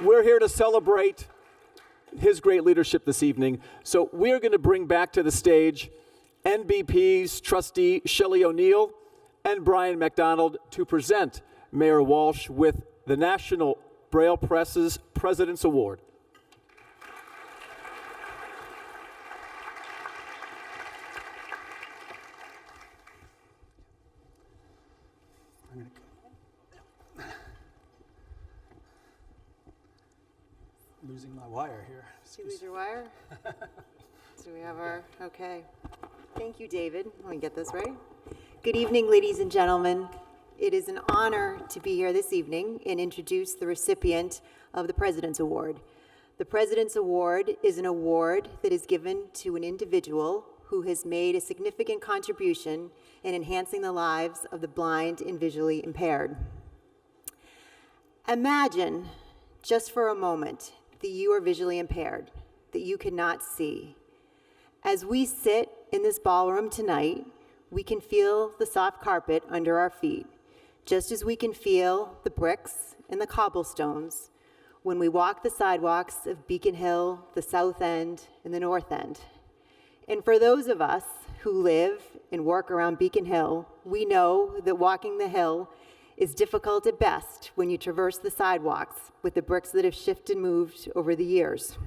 We're here to celebrate his great leadership this evening. So we're going to bring back to the stage NBP's Trustee Shelly O'Neill and Brian McDonald to present Mayor Walsh with the National Braille Press's President's Award. Losing my wire here. Did you lose your wire? So we have our, okay. Thank you, David. Let me get this right. Good evening, ladies and gentlemen. It is an honor to be here this evening and introduce the recipient of the President's Award. The President's Award is an award that is given to an individual who has made a significant contribution in enhancing the lives of the blind and visually impaired. Imagine, just for a moment, that you are visually impaired, that you cannot see. As we sit in this ballroom tonight, we can feel the soft carpet under our feet, just as we can feel the bricks and the cobblestones when we walk the sidewalks of Beacon Hill, the South End, and the North End. And for those of us who live and work around Beacon Hill, we know that walking the hill is difficult at best when you traverse the sidewalks with the bricks that have shifted and moved over the years.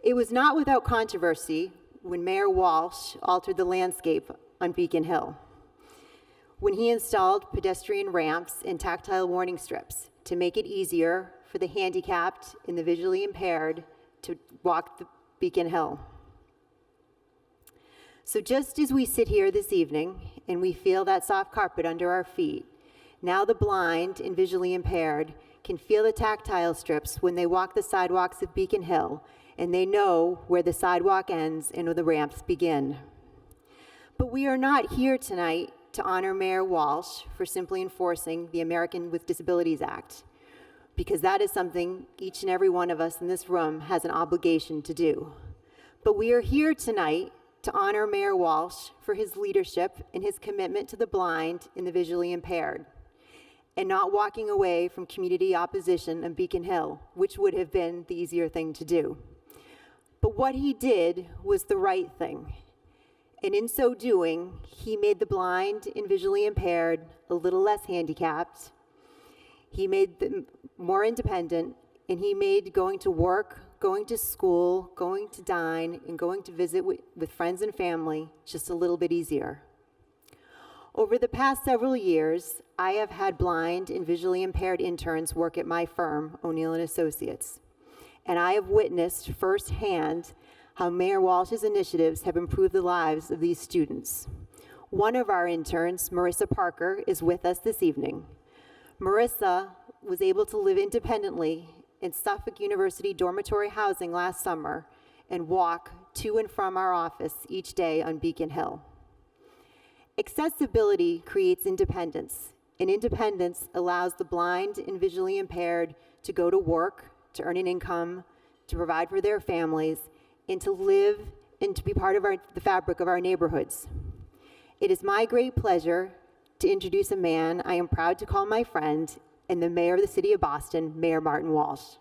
It was not without controversy when Mayor Walsh altered the landscape on Beacon Hill, when he installed pedestrian ramps and tactile warning strips to make it easier for the handicapped and the visually impaired to walk the Beacon Hill. So just as we sit here this evening and we feel that soft carpet under our feet, now the blind and visually impaired can feel the tactile strips when they walk the sidewalks of Beacon Hill, and they know where the sidewalk ends and where the ramps begin. But we are not here tonight to honor Mayor Walsh for simply enforcing the American with Disabilities Act, because that is something each and every one of us in this room has an obligation to do. But we are here tonight to honor Mayor Walsh for his leadership and his commitment to the blind and the visually impaired, and not walking away from community opposition on Beacon Hill, which would have been the easier thing to do. But what he did was the right thing, and in so doing, he made the blind and visually impaired a little less handicapped. He made them more independent, and he made going to work, going to school, going to dine, and going to visit with friends and family just a little bit easier. Over the past several years, I have had blind and visually impaired interns work at my firm, O'Neill & Associates, and I have witnessed firsthand how Mayor Walsh's initiatives have improved the lives of these students. One of our interns, Marissa Parker, is with us this evening. Marissa was able to live independently in Suffolk University dormitory housing last summer and walk to and from our office each day on Beacon Hill. Accessibility creates independence, and independence allows the blind and visually impaired to go to work, to earn an income, to provide for their families, and to live and to be part of the fabric of our neighborhoods. It is my great pleasure to introduce a man I am proud to call my friend and the mayor of the city of Boston, Mayor Martin Walsh.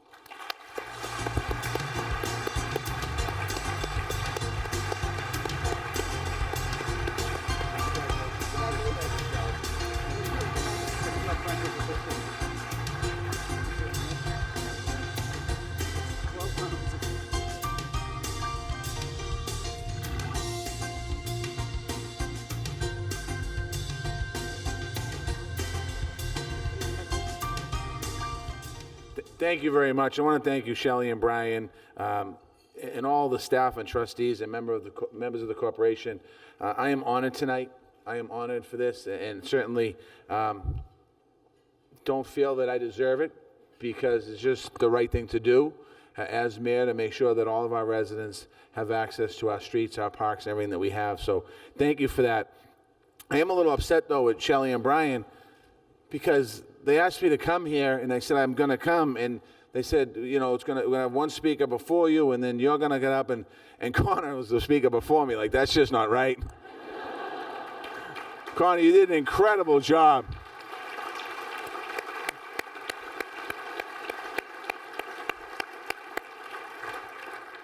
Thank you very much. I want to thank you, Shelly and Brian, and all the staff and trustees and members of the corporation. I am honored tonight. I am honored for this, and certainly don't feel that I deserve it, because it's just the right thing to do as mayor, to make sure that all of our residents have access to our streets, our parks, everything that we have. So thank you for that. I am a little upset, though, with Shelly and Brian, because they asked me to come here, and I said I'm going to come, and they said, you know, we're going to have one speaker before you, and then you're going to get up, and Connor was the speaker before me. Like, that's just not right. Connor, you did an incredible job.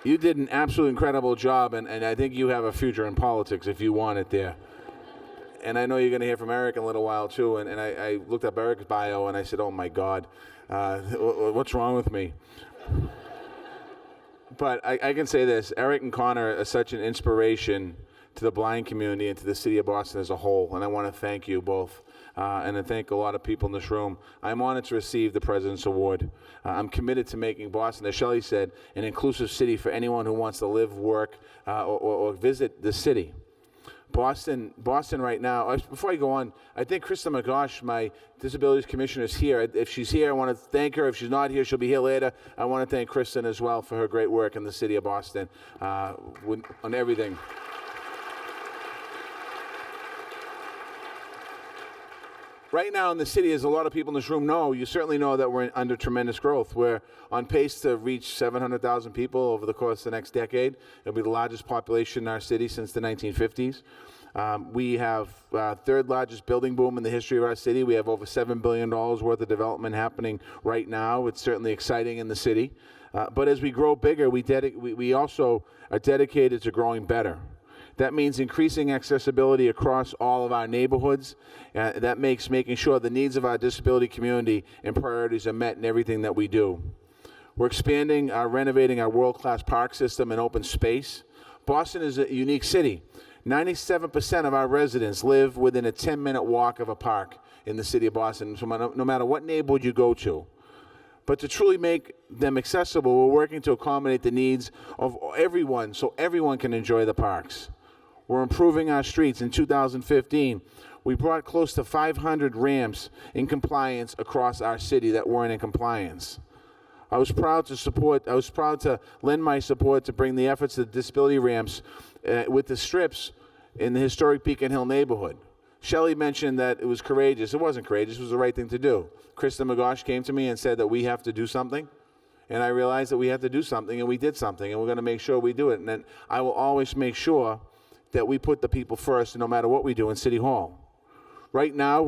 You did an absolute incredible job, and I think you have a future in politics if you want it there. And I know you're going to hear from Eric in a little while, too. And I looked up Eric's bio, and I said, oh, my God, what's wrong with me? But I can say this. Eric and Connor are such an inspiration to the blind community and to the city of Boston as a whole. And I want to thank you both. And I thank a lot of people in this room. I'm honored to receive the President's Award. I'm committed to making Boston, as Shelly said, an inclusive city for anyone who wants to live, work, or visit the city. Boston right now, before I go on, I think Krista McGosh, my Disabilities Commissioner, is here. If she's here, I want to thank her. If she's not here, she'll be here later. I want to thank Kristen as well for her great work in the city of Boston on everything. Right now in the city, as a lot of people in this room know, you certainly know that we're under tremendous growth. We're on pace to reach 700,000 people over the course of the next decade. It'll be the largest population in our city since the 1950s. We have third largest building boom in the history of our city. We have over $7 billion worth of development happening right now. It's certainly exciting in the city. But as we grow bigger, we also are dedicated to growing better. That means increasing accessibility across all of our neighborhoods. That makes making sure the needs of our disability community and priorities are met in everything that we do. We're expanding, renovating our world-class park system and open space. Boston is a unique city. 97% of our residents live within a 10-minute walk of a park in the city of Boston, so no matter what neighborhood you go to. But to truly make them accessible, we're working to accommodate the needs of everyone so everyone can enjoy the parks. We're improving our streets. In 2015, we brought close to 500 ramps in compliance across our city that weren't in compliance. I was proud to lend my support to bring the efforts of the disability ramps with the strips in the historic Beacon Hill neighborhood. Shelly mentioned that it was courageous. It wasn't courageous. It was the right thing to do. Krista McGosh came to me and said that we have to do something. And I realized that we had to do something, and we did something, and we're going to make sure we do it. And then I will always make sure that we put the people first no matter what we do in City Hall. Right now,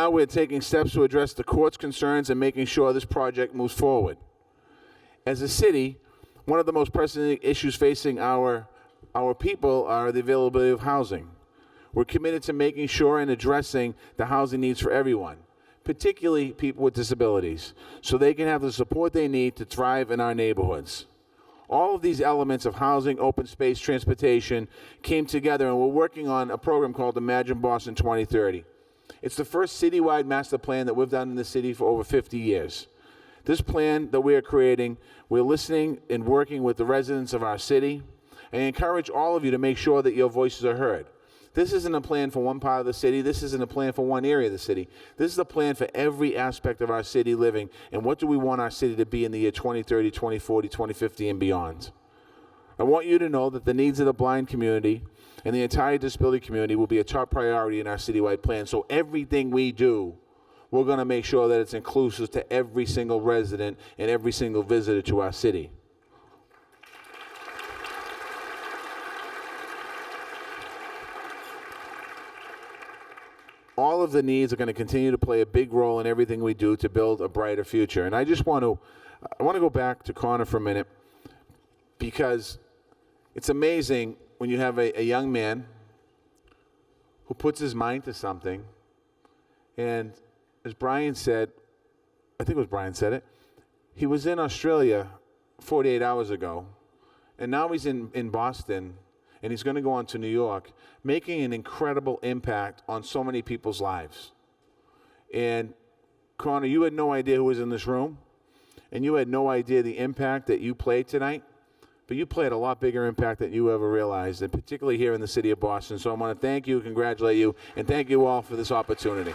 we're taking steps to address the court's concerns and making sure this project moves forward. As a city, one of the most pressing issues facing our people are the availability of housing. We're committed to making sure and addressing the housing needs for everyone, particularly people with disabilities, so they can have the support they need to thrive in our neighborhoods. All of these elements of housing, open space, transportation came together, and we're working on a program called Imagine Boston 2030. It's the first citywide master plan that we've done in the city for over 50 years. This plan that we are creating, we're listening and working with the residents of our city, and I encourage all of you to make sure that your voices are heard. This isn't a plan for one part of the city. This isn't a plan for one area of the city. This is a plan for every aspect of our city living, and what do we want our city to be in the year 2030, 2040, 2050, and beyond. I want you to know that the needs of the blind community and the entire disability community will be a top priority in our citywide plan. So everything we do, we're going to make sure that it's inclusive to every single resident and every single visitor to our city. All of the needs are going to continue to play a big role in everything we do to build a brighter future. And I want to go back to Connor for a minute, because it's amazing when you have a young man who puts his mind to something, and as Brian said, I think it was Brian said it, he was in Australia 48 hours ago, and now he's in Boston, and he's going to go on to New York, making an incredible impact on so many people's lives. And Connor, you had no idea who was in this room, and you had no idea the impact that you played tonight, but you played a lot bigger impact than you ever realized, and particularly here in the city of Boston. So I want to thank you, congratulate you, and thank you all for this opportunity.